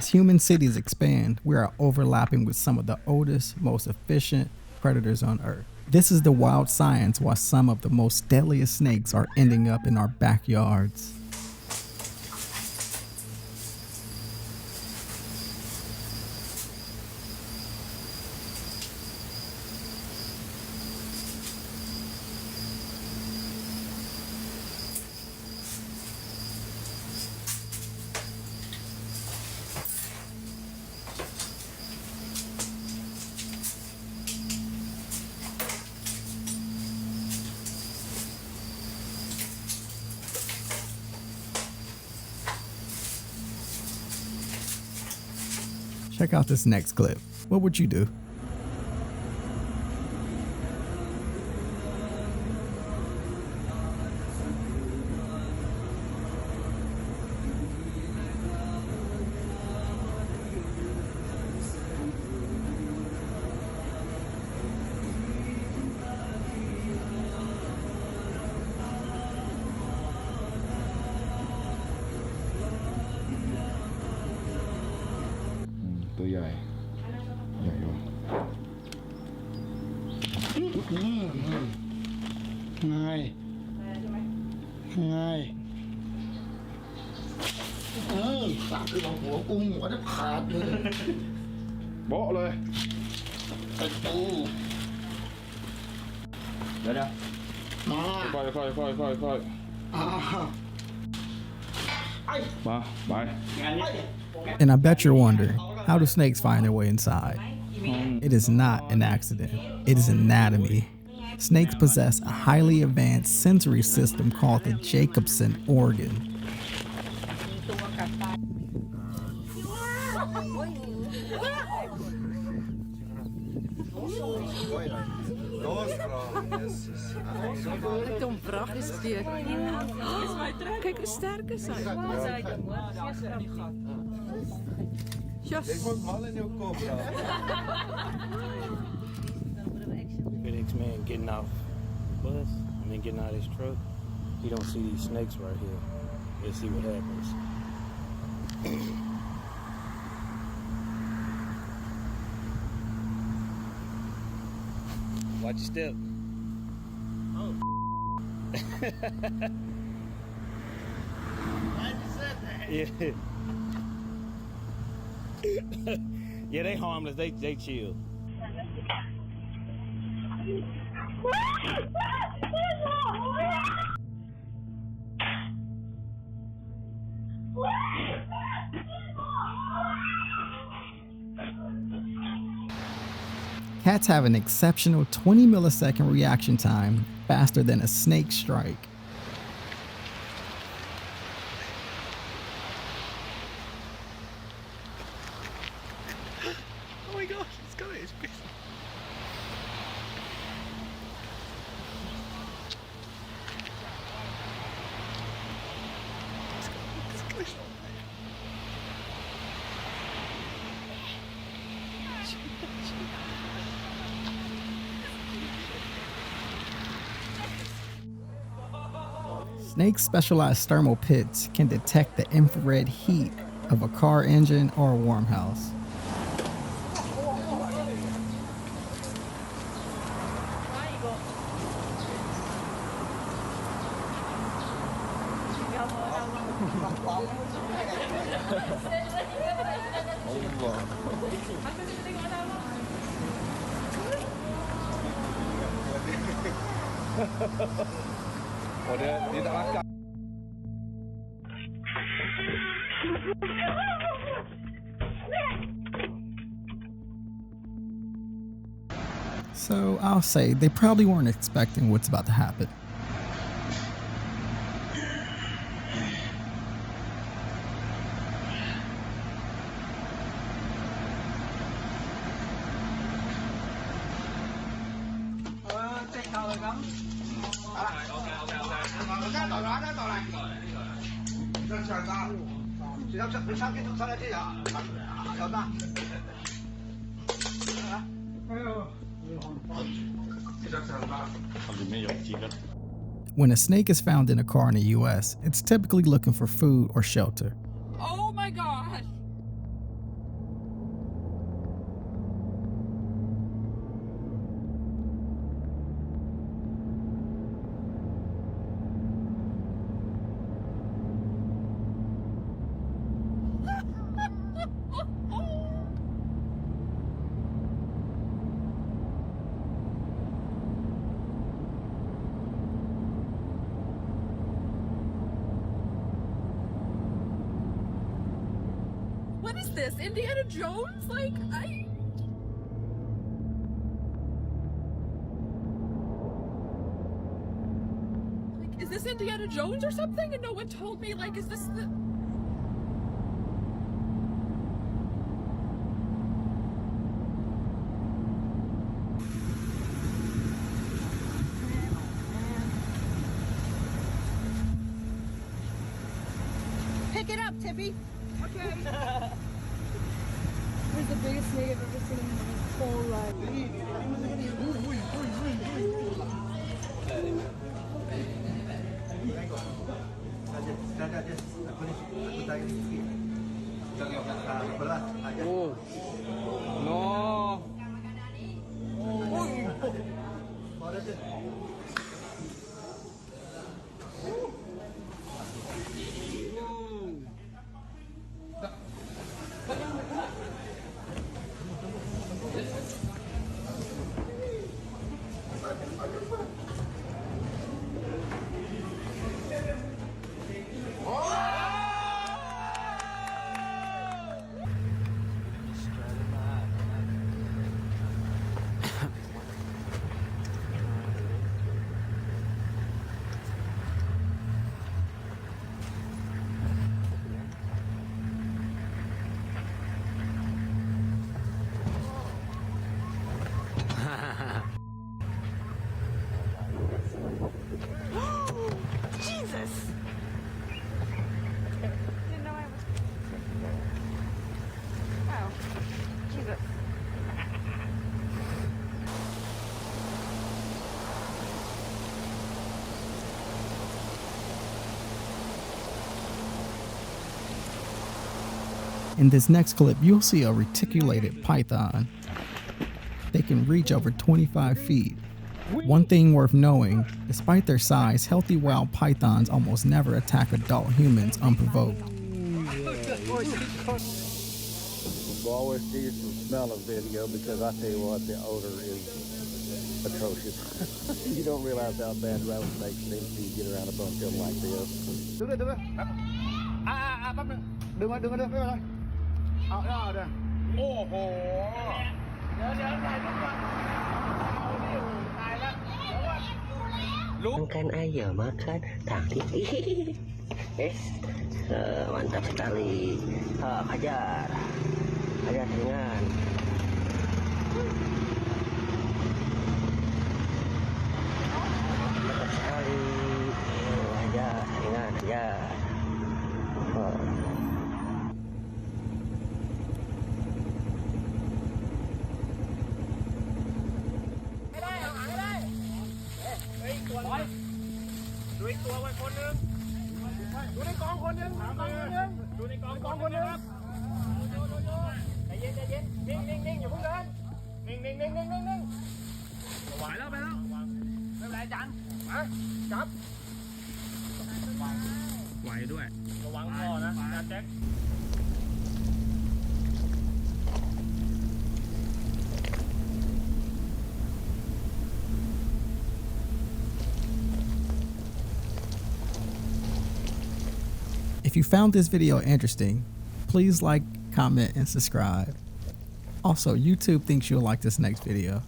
As human cities expand, we are overlapping with some of the oldest, most efficient predators on Earth. This is the wild science why some of the most deadliest snakes are ending up in our backyards. Check out this next clip. What would you do? Tôi dài rồi. Ngay ngay sạc cái bóng của cung của đất hạtเลย Bỏเลย Cáiปู เดี๋ยว มา ค่อยมาไป And I bet you're wondering, how do snakes find their way inside? It is not an accident. It is anatomy. Snakes possess a highly advanced sensory system called the Jacobson organ. Tom vracht is dit. Kijk hoe sterk is hij. Yes. FedEx man getting off the bus and then getting out of his truck. He don't see these snakes right here. Let's see what happens. Watch your step. Oh. Glad you said that. Yeah. Yeah, they harmless. They chill. Cats have an exceptional 20 millisecond reaction time, faster than a snake strike. Oh my gosh, it's got it. It's big. Snake's specialized thermal pits can detect the infrared heat of a car engine or a warm house. Oh, dia tak makan. So I'll say they probably weren't expecting what's about to happen. When a snake is found in a car in the US, it's typically looking for food or shelter. Oh my gosh. What is this? Indiana Jones? Like, is this Indiana Jones or something? And no one told me, like, is this the... Pick it up, Tippy. Okay. Where's the biggest snake I've ever seen in my whole life? Oh. No. Jesus! Didn't know I was... Oh. Jesus. In this next clip, you'll see a reticulated python. They can reach over 25 feet. One thing worth knowing, despite their size, healthy wild pythons almost never attack adult humans unprovoked. We'll always give you some smell of video because I tell you what, the odor is atrocious. You don't realize how bad rattlesnakes seem to you get around a bunch of them like this. Đứng đây, đứng đây. Bắp nữa. Đừng có, đừng có, đó, đây. โอ้โห เดี๋ยวถ่ายรูปก่อนเอาดิตายแล้วเดี๋ยวก่อน Kan ayam makan taktik. Yes, mantap sekali. Hajar, hajar dengan. Mantap sekali. Hajar dengan hajar.ดูอีกตัวไว้คนหนึ่งดูในกองคนหนึ่งดูในกองคนหนึ่งครับใจเย็นใจเย็นนิ่งอย่าเพิ่งเดินนิ่งไหวแล้วไปแล้วไม่เป็นไรจันมาจับไหวด้วยระวังคอนะจันแจ็ค If you found this video interesting, please like, comment, and subscribe. Also, YouTube thinks you'll like this next video.